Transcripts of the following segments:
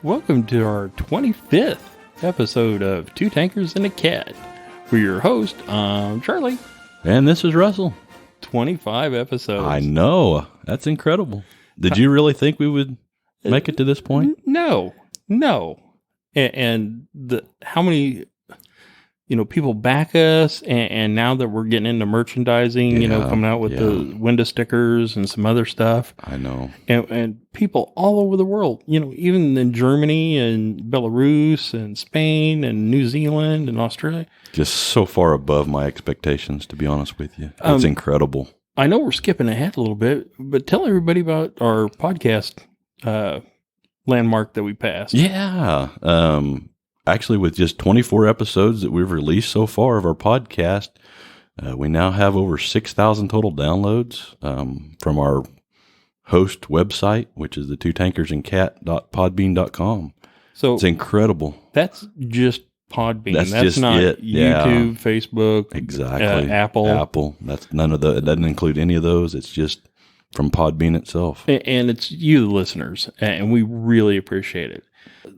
Welcome to our 25th episode of Two Tankers and a Cat. We're your host, I'm Charlie. And this is Russell. 25 episodes. I know. That's incredible. Did you really think we would make it to this point? No. And how many, people back us, and now that we're getting into merchandising, coming out with the window stickers and some other stuff. I know. And people all over the world, even in Germany and Belarus and Spain and New Zealand and Australia. Just so far above my expectations, to be honest with you. It's incredible. I know we're skipping ahead a little bit, but tell everybody about our podcast landmark that we passed. Yeah. Actually, with just 24 episodes that we've released so far of our podcast, we now have over 6,000 total downloads from our host website, which is the twotankersandcat.podbean.com. So it's incredible. That's just Podbean. That's just not it. YouTube, Facebook, exactly. Apple. That's none of the. It doesn't include any of those. It's just from Podbean itself. And it's you, the listeners, and we really appreciate it.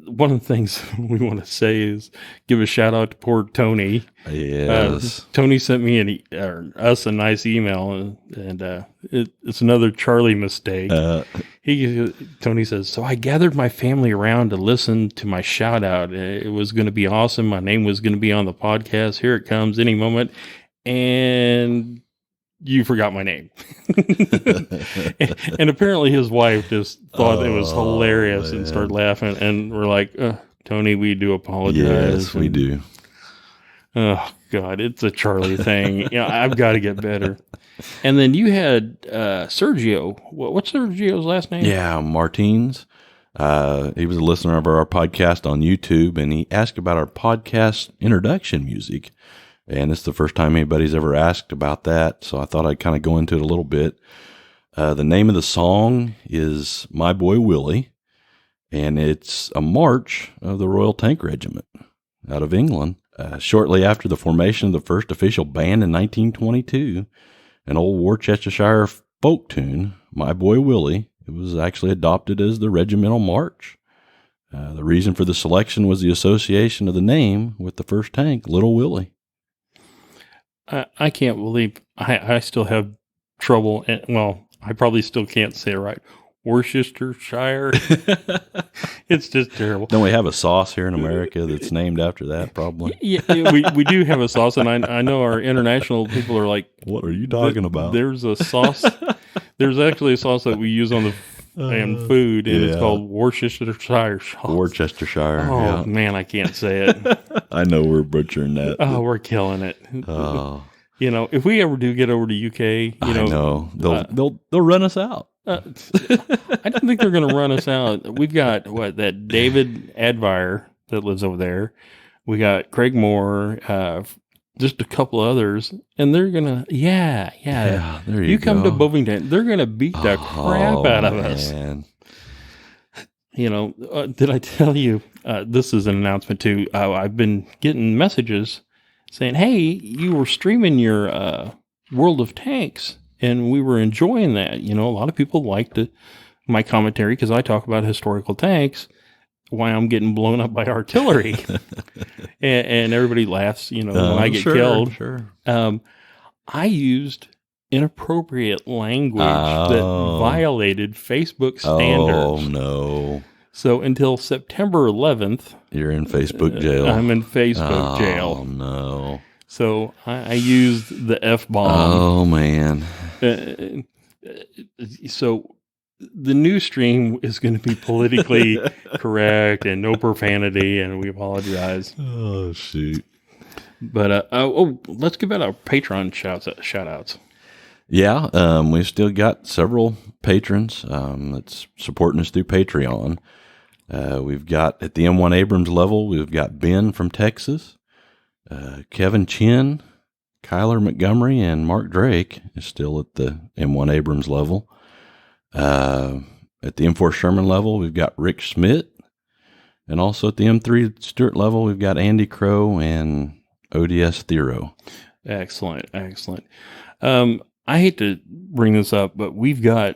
One of the things we want to say is give a shout out to poor Tony. Yes. Tony sent me us a nice email, and it's another Charlie mistake. Tony says, so I gathered my family around to listen to my shout out. It was going to be awesome. My name was going to be on the podcast. Here it comes any moment. And you forgot my name. and apparently his wife just thought it was hilarious and started laughing. And we're like, Tony, we do apologize. Yes, we do. Oh, God, it's a Charlie thing. I've got to get better. And then you had Sergio. What's Sergio's last name? Yeah, Martins. He was a listener of our podcast on YouTube, and he asked about our podcast introduction music. And it's the first time anybody's ever asked about that, so I thought I'd kind of go into it a little bit. The name of the song is My Boy Willie, and it's a march of the Royal Tank Regiment out of England. Shortly after the formation of the first official band in 1922, an old Worcestershire folk tune, My Boy Willie, it was actually adopted as the regimental march. The reason for the selection was the association of the name with the first tank, Little Willie. I can't believe I still have trouble. I probably still can't say it right. Worcestershire. It's just terrible. Don't we have a sauce here in America that's named after that, probably? Yeah, we do have a sauce, and I know our international people are like, what are you talking about? There's a sauce. There's actually a sauce that we use on the food, and it's called Worcestershire sauce. Worcestershire. Oh, man, I can't say it. I know we're butchering that. Oh, we're killing it. Oh. If we ever do get over to UK, I know. They'll run us out. I don't think they're going to run us out. We've got that David Advire that lives over there. We got Craig Moore, just a couple others, and they're gonna there you come to Bovington, they're gonna beat the crap out of us. Did I tell you this is an announcement too? I've been getting messages saying, hey, you were streaming your World of Tanks, and we were enjoying that. A lot of people liked my commentary because I talk about historical tanks, why I'm getting blown up by artillery. and everybody laughs, when I get killed. Sure. I used inappropriate language that violated Facebook standards. Oh, no. So until September 11th... You're in Facebook jail. I'm in Facebook jail. Oh, no. So I used the F-bomb. Oh, man. So the new stream is going to be politically correct and no profanity, and we apologize. Oh, shoot. But, let's give out our Patreon shout-outs. Yeah, we've still got several patrons that's supporting us through Patreon. We've got, at the M1 Abrams level, we've got Ben from Texas, Kevin Chin, Kyler Montgomery, and Mark Drake is still at the M1 Abrams level. At the M4 Sherman level, we've got Rick Schmidt. And also at the M3 Stewart level, we've got Andy Crow and ODS Thero. Excellent. I hate to bring this up, but we've got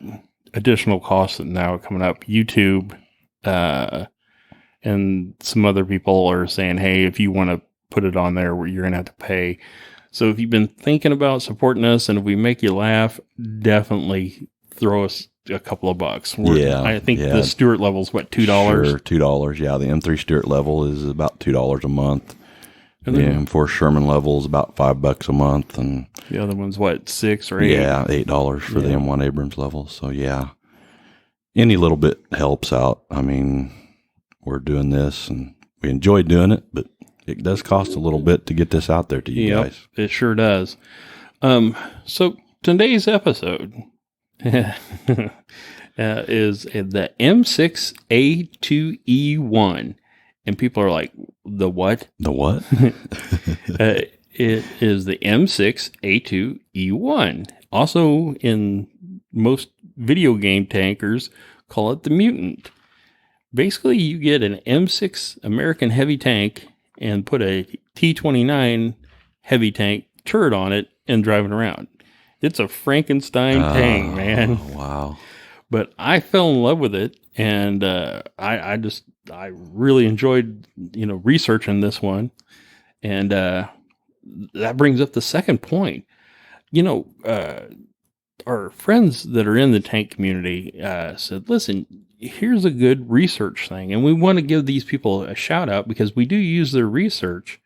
additional costs that now are coming up. YouTube and some other people are saying, hey, if you want to put it on there, you're going to have to pay. So if you've been thinking about supporting us and if we make you laugh, definitely throw us a couple of bucks. I think the Stewart level is what, $2? Sure, $2. Yeah, the M3 Stewart level is about $2 a month. And the M4 Sherman level is about $5 a month, and the other one's what, $6 or $8? Yeah, $8 for the M1 Abrams level. So yeah, any little bit helps out. I mean, we're doing this and we enjoy doing it, but it does cost a little bit to get this out there to you guys. It sure does. So today's episode is the M6A2E1. And people are like, the what? The what? It is the M6A2E1. Also, in most video game tankers, call it the Mutant. Basically, you get an M6 American heavy tank and put a T-29 heavy tank turret on it and drive it around. It's a Frankenstein tank, man. Wow. But I fell in love with it, and I really enjoyed, researching this one. And that brings up the second point. Our friends that are in the tank community said, listen, here's a good research thing. And we want to give these people a shout out because we do use their research.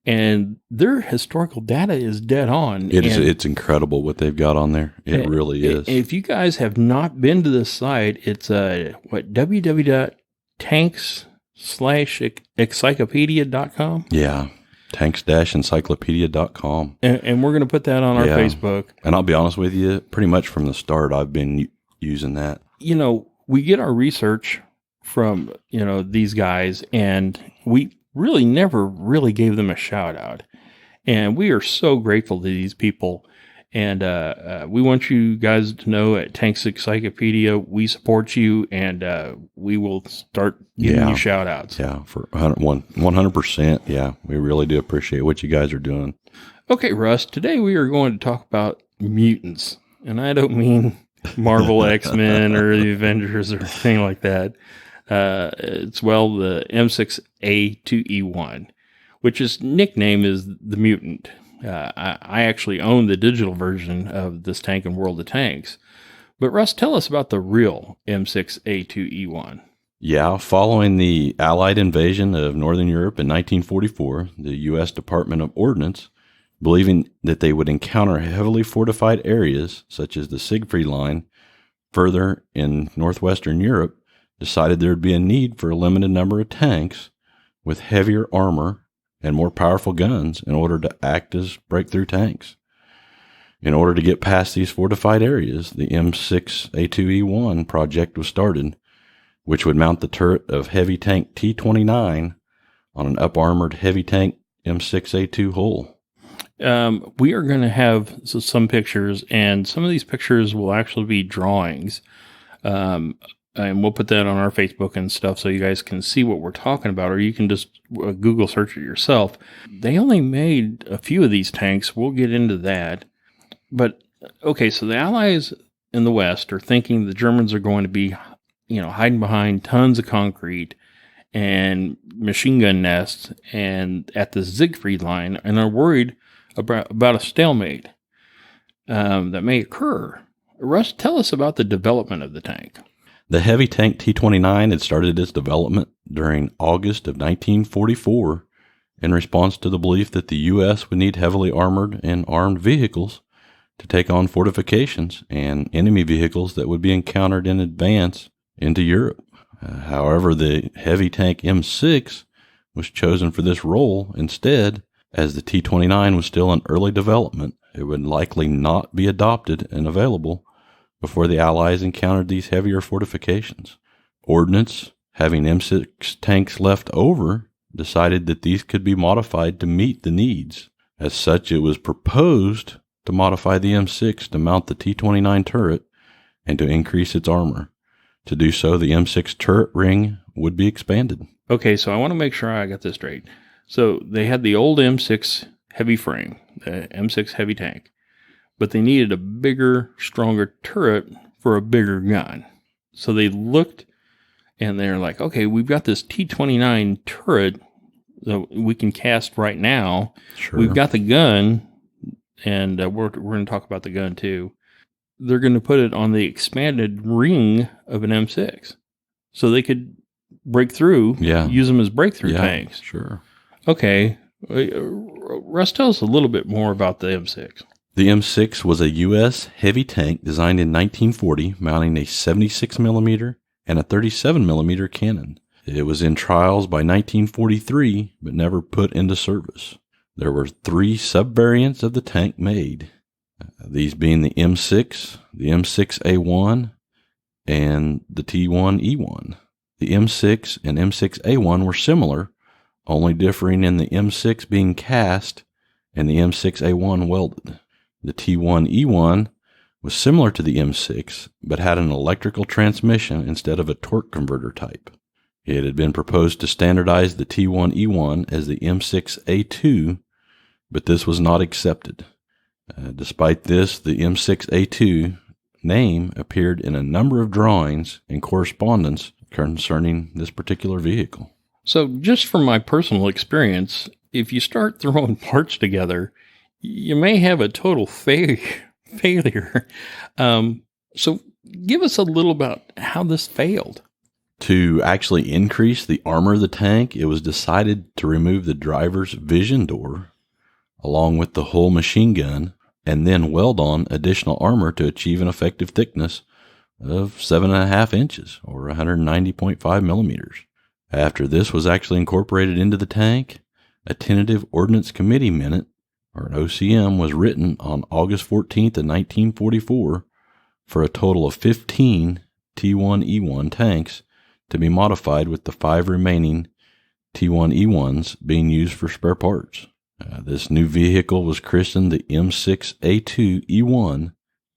And their historical data is dead on. It's incredible what they've got on there. It really is. If you guys have not been to this site, it's www.tanks/encyclopedia.com. Yeah, tanks-encyclopedia.com. And we're going to put that on our Facebook. And I'll be honest with you, pretty much from the start, I've been using that. We get our research from, these guys, and we really never really gave them a shout out. And we are so grateful to these people. And we want you guys to know at Tanks Encyclopedia, we support you, and we will start giving you shout outs. Yeah, for 100%. Yeah, we really do appreciate what you guys are doing. Okay, Russ, today we are going to talk about mutants. And I don't mean Marvel X-Men or the Avengers or anything like that. It's the M6A2E1, which his nickname is the Mutant. I actually own the digital version of this tank in World of Tanks. But Russ, tell us about the real M6A2E1. Yeah, following the Allied invasion of Northern Europe in 1944, the U.S. Department of Ordnance, believing that they would encounter heavily fortified areas such as the Siegfried Line further in northwestern Europe, decided there would be a need for a limited number of tanks with heavier armor and more powerful guns in order to act as breakthrough tanks. In order to get past these fortified areas, the M6A2E1 project was started, which would mount the turret of heavy tank T-29 on an up-armored heavy tank M6A2 hull. We are going to have some pictures, and some of these pictures will actually be drawings. And we'll put that on our Facebook and stuff so you guys can see what we're talking about, or you can just Google search it yourself. They only made a few of these tanks. We'll get into that. But, okay, so the Allies in the West are thinking the Germans are going to be, hiding behind tons of concrete and machine gun nests and at the Siegfried Line, and are worried about a stalemate that may occur. Russ, tell us about the development of the tank. The heavy tank T-29 had started its development during August of 1944 in response to the belief that the U.S. would need heavily armored and armed vehicles to take on fortifications and enemy vehicles that would be encountered in advance into Europe. However, the heavy tank M6 was chosen for this role instead, as the T-29 was still in early development. It would likely not be adopted and available before the Allies encountered these heavier fortifications. Ordnance, having M6 tanks left over, decided that these could be modified to meet the needs. As such, it was proposed to modify the M6 to mount the T-29 turret and to increase its armor. To do so, the M6 turret ring would be expanded. Okay, so I want to make sure I got this straight. So they had the old M6 heavy frame, the M6 heavy tank, but they needed a bigger, stronger turret for a bigger gun. So they looked And they're like, okay, we've got this T-29 turret that we can cast right now. Sure. We've got the gun, and we're going to talk about the gun too. They're going to put it on the expanded ring of an M6, so they could break through. Yeah. Use them as breakthrough tanks. Sure. Okay, Russ, tell us a little bit more about the M6. The M6 was a U.S. heavy tank designed in 1940, mounting a 76 millimeter and a 37 millimeter cannon. It was in trials by 1943, but never put into service. There were 3 subvariants of the tank made, these being the M6, the M6A1, and the T1E1. The M6 and M6A1 were similar, only differing in the M6 being cast and the M6A1 welded. The T1E1 was similar to the M6, but had an electrical transmission instead of a torque converter type. It had been proposed to standardize the T1E1 as the M6A2, but this was not accepted. Despite this, the M6A2 name appeared in a number of drawings and correspondence concerning this particular vehicle. So just from my personal experience, if you start throwing parts together, you may have a total failure. So give us a little about how this failed. To actually increase the armor of the tank, it was decided to remove the driver's vision door along with the whole machine gun and then weld on additional armor to achieve an effective thickness of 7.5 inches or 190.5 millimeters. After this was actually incorporated into the tank, a tentative Ordnance Committee minute, or an OCM, was written on August 14th of 1944 for a total of 15 T1E1 tanks to be modified, with the 5 remaining T1E1s being used for spare parts. This new vehicle was christened the M6A2E1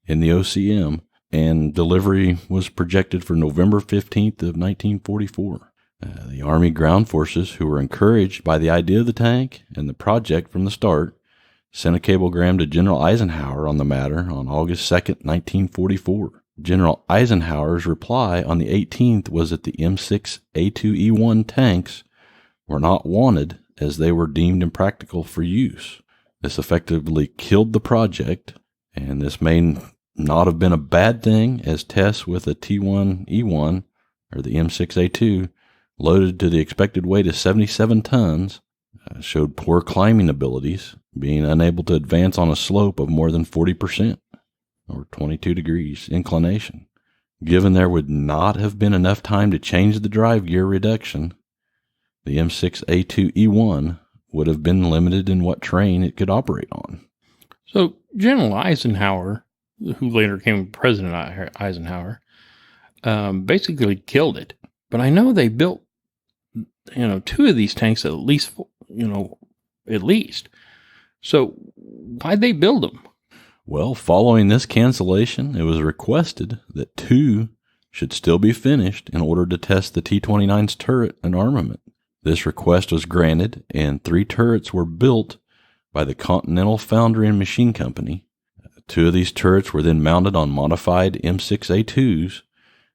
in the OCM, and delivery was projected for November 15th of 1944. The Army Ground Forces, who were encouraged by the idea of the tank and the project from the start, sent a cablegram to General Eisenhower on the matter on August 2nd, 1944. General Eisenhower's reply on the 18th was that the M6A2E1 tanks were not wanted as they were deemed impractical for use. This effectively killed the project, and this may not have been a bad thing, as tests with a T1E1, or the M6A2, loaded to the expected weight of 77 tons, showed poor climbing abilities, being unable to advance on a slope of more than 40%, or 22 degrees inclination. Given there would not have been enough time to change the drive gear reduction, the M6A2E1 would have been limited in what terrain it could operate on. So General Eisenhower, who later became President Eisenhower, basically killed it. But I know they built, 2 of these tanks at least. So why'd they build them? Well, following this cancellation, it was requested that 2 should still be finished in order to test the T-29's turret and armament. This request was granted, and 3 turrets were built by the Continental Foundry and Machine Company. 2 of these turrets were then mounted on modified M6A2s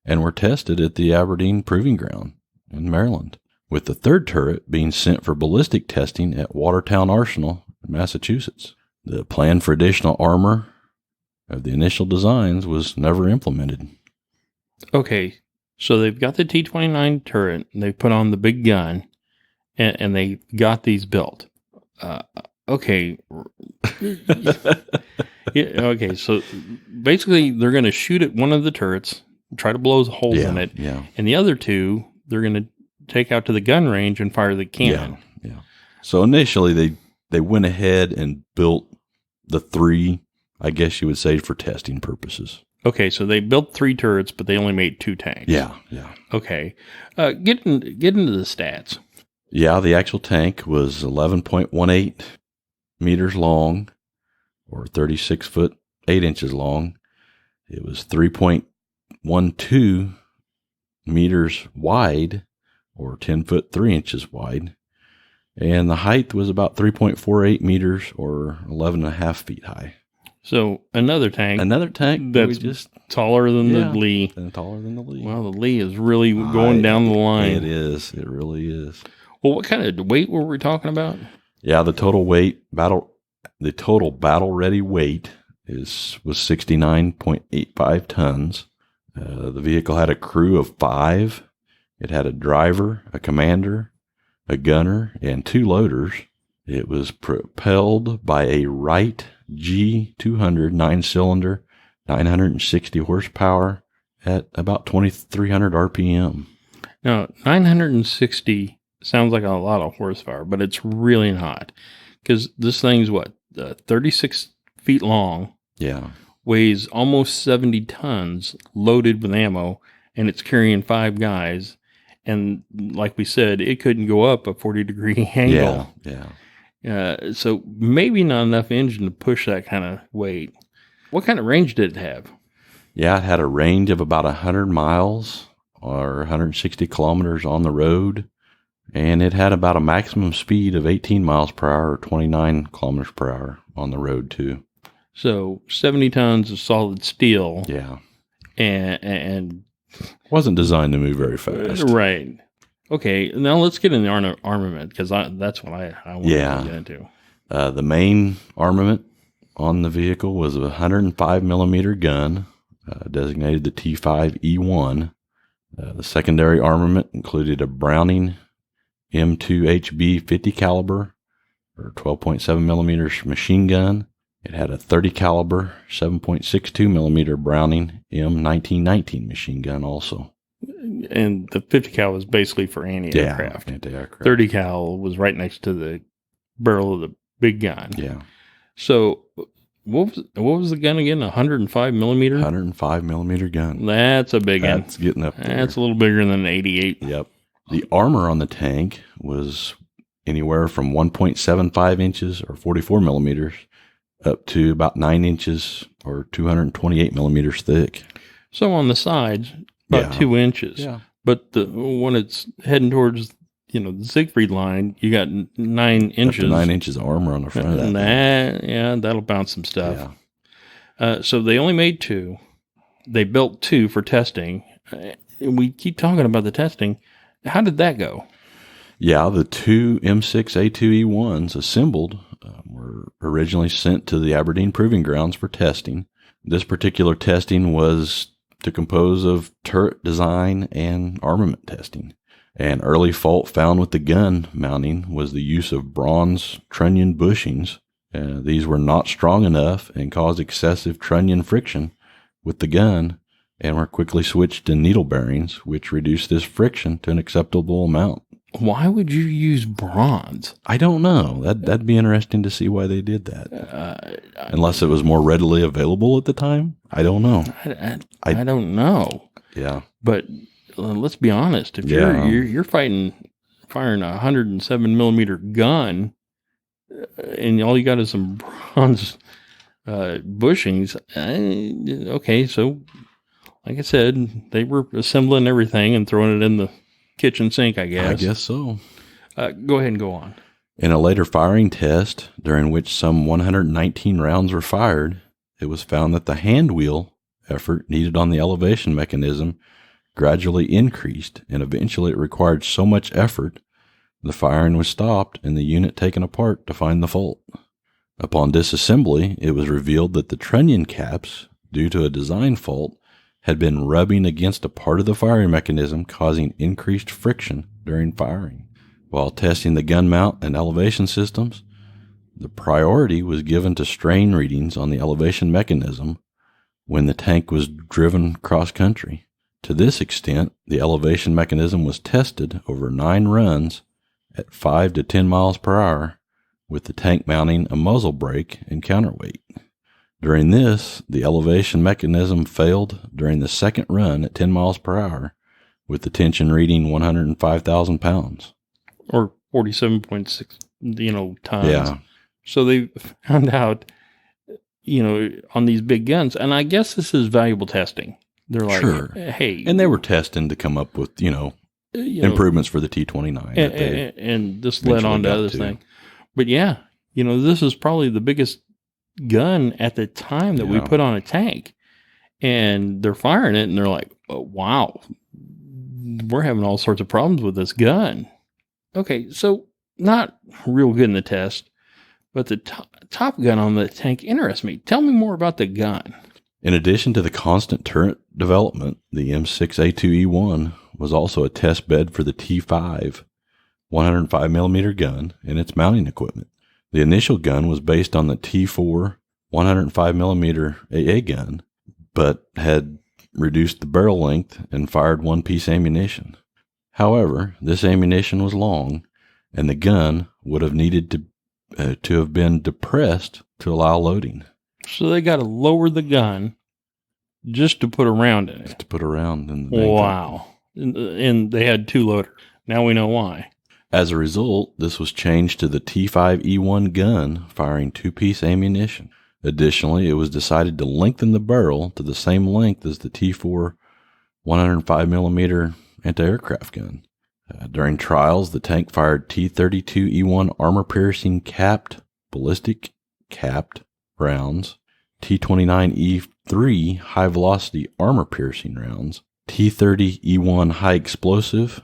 and were tested at the Aberdeen Proving Ground in Maryland, with the 3rd turret being sent for ballistic testing at Watertown Arsenal in Massachusetts. The plan for additional armor of the initial designs was never implemented. Okay, so they've got the T-29 turret, and they put on the big gun, and they got these built. Okay. Okay, so basically they're going to shoot at one of the turrets, try to blow holes in it, and the other 2, they're going to take out to the gun range and fire the cannon. Yeah. So initially they went ahead and built the 3, I guess you would say, for testing purposes. Okay, so they built 3 turrets, but they only made 2 tanks. Yeah. Okay, get into the stats. Yeah, the actual tank was 11.18 meters long, or 36 foot 8 inches long. It was 3.12 meters wide, or 10 foot 3 inches wide. And the height was about 3.48 meters, or 11.5 feet high. So another tank that's taller than the Lee. Taller than the Lee. Well, the Lee is really going down the line. It is. It really is. Well, what kind of weight were we talking about? Yeah, the total battle ready weight was 69.85 tons. The vehicle had a crew of 5. It had a driver, a commander, a gunner, and 2 loaders. It was propelled by a Wright G200 9-cylinder, 960 horsepower at about 2,300 RPM. Now, 960 sounds like a lot of horsepower, but it's really not, because this thing's 36 feet long. Yeah. Weighs almost 70 tons, loaded with ammo, and it's carrying 5 guys. And like we said, it couldn't go up a 40-degree angle. Yeah. So maybe not enough engine to push that kind of weight. What kind of range did it have? Yeah, it had a range of about 100 miles or 160 kilometers on the road. And it had about a maximum speed of 18 miles per hour or 29 kilometers per hour on the road, too. So 70 tons of solid steel. Yeah. And wasn't designed to move very fast. Right. Okay, now let's get in the armament, because that's what I want to get into. The main armament on the vehicle was a 105 millimeter gun, designated the T5E1. The secondary armament included a Browning M2HB 50 caliber or 12.7 millimeters machine gun. It had a 30 caliber 7.62 millimeter Browning M1919 machine gun also. And the 50 cal was basically for anti-aircraft. Yeah, anti-aircraft. 30 cal was right next to the barrel of the big gun. Yeah. So what was the gun again? 105 millimeter? 105 millimeter gun. That's a big gun. That's getting up there. That's a little bigger than an 88. Yep. The armor on the tank was anywhere from 1.75 inches or 44 millimeters up to about 9 inches or 228 millimeters thick. So on the sides, about 2 inches. Yeah. But when it's heading towards, the Siegfried line, you got 9 inches. Up to 9 inches of armor on the front of that. That'll bounce some stuff. Yeah. So they only made 2. They built 2 for testing. We keep talking about the testing. How did that go? Yeah, the 2 M6A2E1s assembled were originally sent to the Aberdeen Proving Grounds for testing. This particular testing was to compose of turret design and armament testing. An early fault found with the gun mounting was the use of bronze trunnion bushings. These were not strong enough and caused excessive trunnion friction with the gun, and were quickly switched to needle bearings, which reduced this friction to an acceptable amount. Why would you use bronze? I don't know. That'd be interesting to see why they did that. Unless it was more readily available at the time. I don't know. I don't know. Yeah. But let's be honest. If you're firing a 107 millimeter gun, and all you got is some bronze bushings, okay, so like I said, they were assembling everything and throwing it in the kitchen sink, I guess. I guess so. Go ahead and go on. In a later firing test, during which some 119 rounds were fired, it was found that the hand wheel effort needed on the elevation mechanism gradually increased, and eventually it required so much effort, the firing was stopped and the unit taken apart to find the fault. Upon disassembly, it was revealed that the trunnion caps, due to a design fault, had been rubbing against a part of the firing mechanism, causing increased friction during firing. While testing the gun mount and elevation systems, the priority was given to strain readings on the elevation mechanism when the tank was driven cross-country. To this extent, the elevation mechanism was tested over 9 runs at 5 to 10 miles per hour, with the tank mounting a muzzle brake and counterweight. During this, the elevation mechanism failed during the second run at 10 miles per hour, with the tension reading 105,000 pounds. Or 47.6, tons. Yeah. So they found out, on these big guns, and I guess this is valuable testing. They're like, sure. Hey. And they were testing to come up with, improvements for the T-29. And this led on to other things. But yeah, this is probably the biggest gun at the time that we Yeah. put on a tank. And they're firing it, and they're like, oh, wow, we're having all sorts of problems with this gun. Okay, so not real good in the test, but the top gun on the tank interests me. Tell me more about the gun. In addition to the constant turret development, the M6A2E1 was also a test bed for the T5 105mm gun and its mounting equipment. The initial gun was based on the T4 105mm AA gun, but had reduced the barrel length and fired one-piece ammunition. However, this ammunition was long, and the gun would have needed to have been depressed to allow loading. So they got to lower the gun just to put a round in it. To put a round in the Wow. And they had 2 loaders. Now we know why. As a result, this was changed to the T5E1 gun firing 2-piece ammunition. Additionally, it was decided to lengthen the barrel to the same length as the T4 105mm anti-aircraft gun. During trials, the tank fired T32E1 armor-piercing ballistic capped rounds, T29E3 high-velocity armor-piercing rounds, T30E1 high-explosive,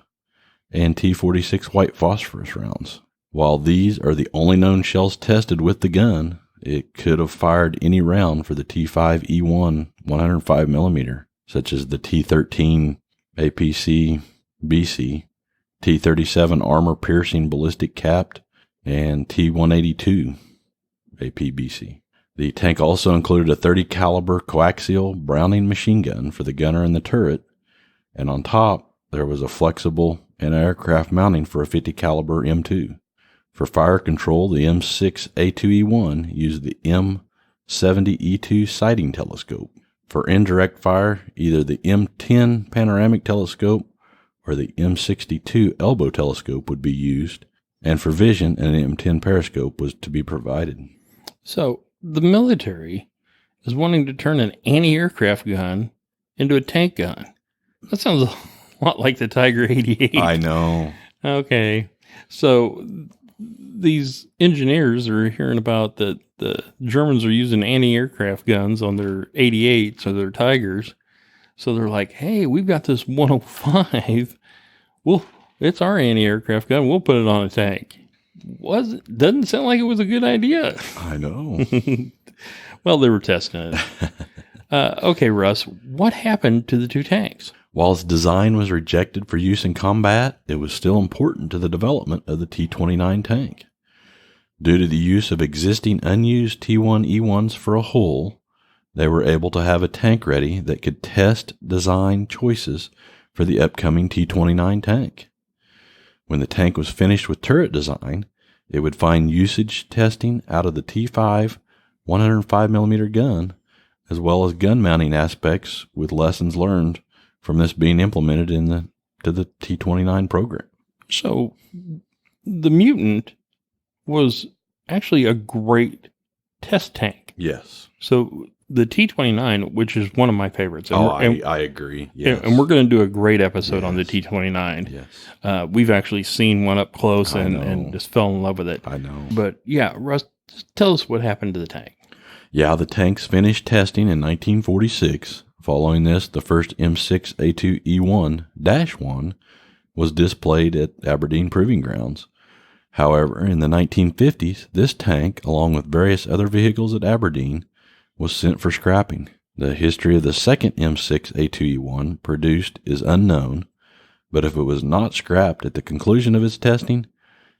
and T46 white phosphorus rounds. While these are the only known shells tested with the gun, it could have fired any round for the T5E1 105mm, such as the T13 APC BC, T37 armor-piercing ballistic capped, and T182 APBC. The tank also included a 30 caliber coaxial Browning machine gun for the gunner and the turret, and on top there was a flexible anti-aircraft mounting for a 50 caliber M2. For fire control, the M6A2E1 used the M70E2 sighting telescope. For indirect fire, either the M10 panoramic telescope or the M62 elbow telescope would be used, and for vision, an M10 periscope was to be provided. So the military is wanting to turn an anti-aircraft gun into a tank gun. That sounds a lot like the Tiger 88. I know. Okay. So these engineers are hearing about that the Germans are using anti-aircraft guns on their 88s or their Tigers. So they're like, hey, we've got this 105. Well, it's our anti-aircraft gun. We'll put it on a tank. Doesn't sound like it was a good idea. I know. Well, they were testing it. Okay, Russ, what happened to the 2 tanks? While its design was rejected for use in combat, it was still important to the development of the T-29 tank. Due to the use of existing unused T-1E1s for a hull, they were able to have a tank ready that could test design choices for the upcoming T-29 tank. When the tank was finished with turret design, it would find usage testing out of the T5 105mm gun, as well as gun mounting aspects with lessons learned from this being implemented to the T-29 program. So the Mutant was actually a great test tank. Yes. So the T-29, which is one of my favorites. I agree. Yes. And we're going to do a great episode on the T-29. Yes. We've actually seen one up close and just fell in love with it. I know. But yeah, Russ, just tell us what happened to the tank. Yeah, the tanks finished testing in 1946. Following this, the first M6A2E1-1 was displayed at Aberdeen Proving Grounds. However, in the 1950s, this tank, along with various other vehicles at Aberdeen, was sent for scrapping. The history of the second M6A2E1 produced is unknown, but if it was not scrapped at the conclusion of its testing,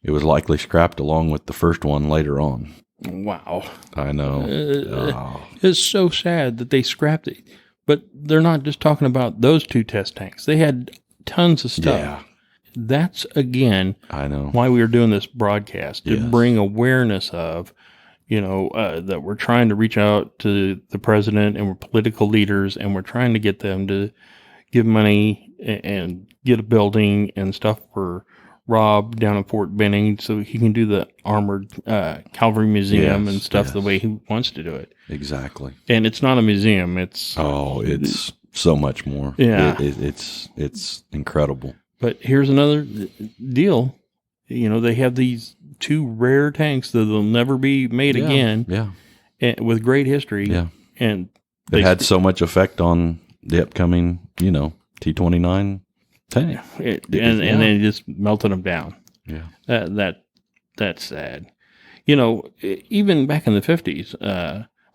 it was likely scrapped along with the first one later on. Wow. I know. It's so sad that they scrapped it. But they're not just talking about those 2 test tanks. They had tons of stuff. Yeah. That's, again, I know why we are doing this broadcast, to bring awareness of, that we're trying to reach out to the president and we're political leaders and we're trying to get them to give money and get a building and stuff for Rob down in Fort Benning so he can do the armored cavalry museum and stuff the way he wants to do it. Exactly. And it's not a museum. It's so much more. Yeah. It's incredible. But here's another deal. They have these 2 rare tanks that will never be made again. Yeah. and, with great history. Yeah. And It had so much effect on the upcoming, T-29 tank. and they just melted them down. Yeah. That's sad. Even back in the 50s,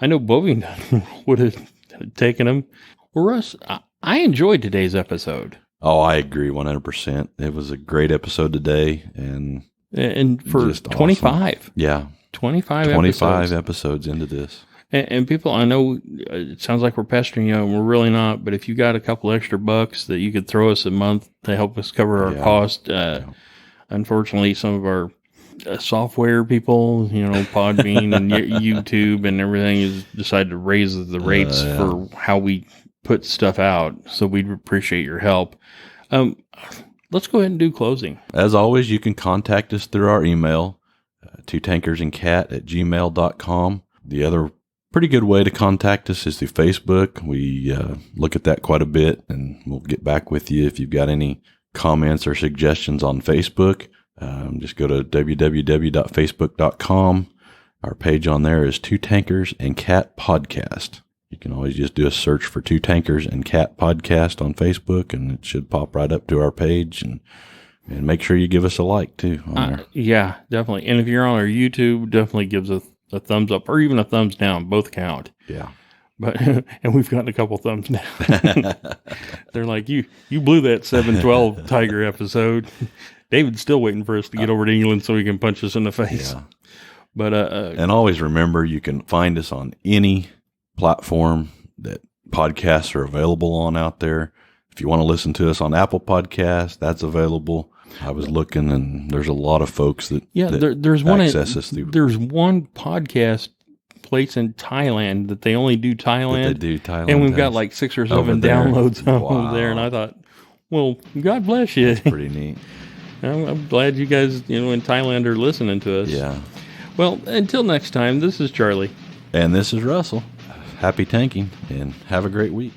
I know Bovington would have taken them. Well, Russ, I enjoyed today's episode. Oh, I agree 100%. It was a great episode today, and for just 25. Awesome. Yeah. 25 episodes into this. And people, I know it sounds like we're pestering you, and we're really not, but if you got a couple extra bucks that you could throw us a month to help us cover our cost, unfortunately, some of our software people, Podbean and YouTube and everything has decided to raise the rates for how we put stuff out. So we'd appreciate your help. Let's go ahead and do closing. As always, you can contact us through our email, twotankersandcat@gmail.com. The other pretty good way to contact us is through Facebook. We look at that quite a bit, and we'll get back with you if you've got any comments or suggestions on Facebook. Just go to www.facebook.com. Our page on there is Two Tankers and Cat Podcast. You can always just do a search for Two Tankers and Cat Podcast on Facebook, and it should pop right up to our page. And make sure you give us a like, too, on there. Yeah, definitely. And if you're on our YouTube, definitely gives us a thumbs up or even a thumbs down. Both count. Yeah. But and we've gotten a couple thumbs down. They're like, you blew that 712 Tiger episode. David's still waiting for us to get over to England so he can punch us in the face. Yeah. But and always remember, you can find us on any platform that podcasts are available on out there. If you want to listen to us on Apple Podcasts, that's available. I was looking, and there's a lot of folks that there's access us through. There's one podcast place in Thailand that they only do Thailand. They do Thailand, and we've got like 6 or 7 downloads over there. And I thought, well, God bless you. That's pretty neat. I'm glad you guys, in Thailand are listening to us. Yeah. Well, until next time, this is Charlie. And this is Russell. Happy tanking, and have a great week.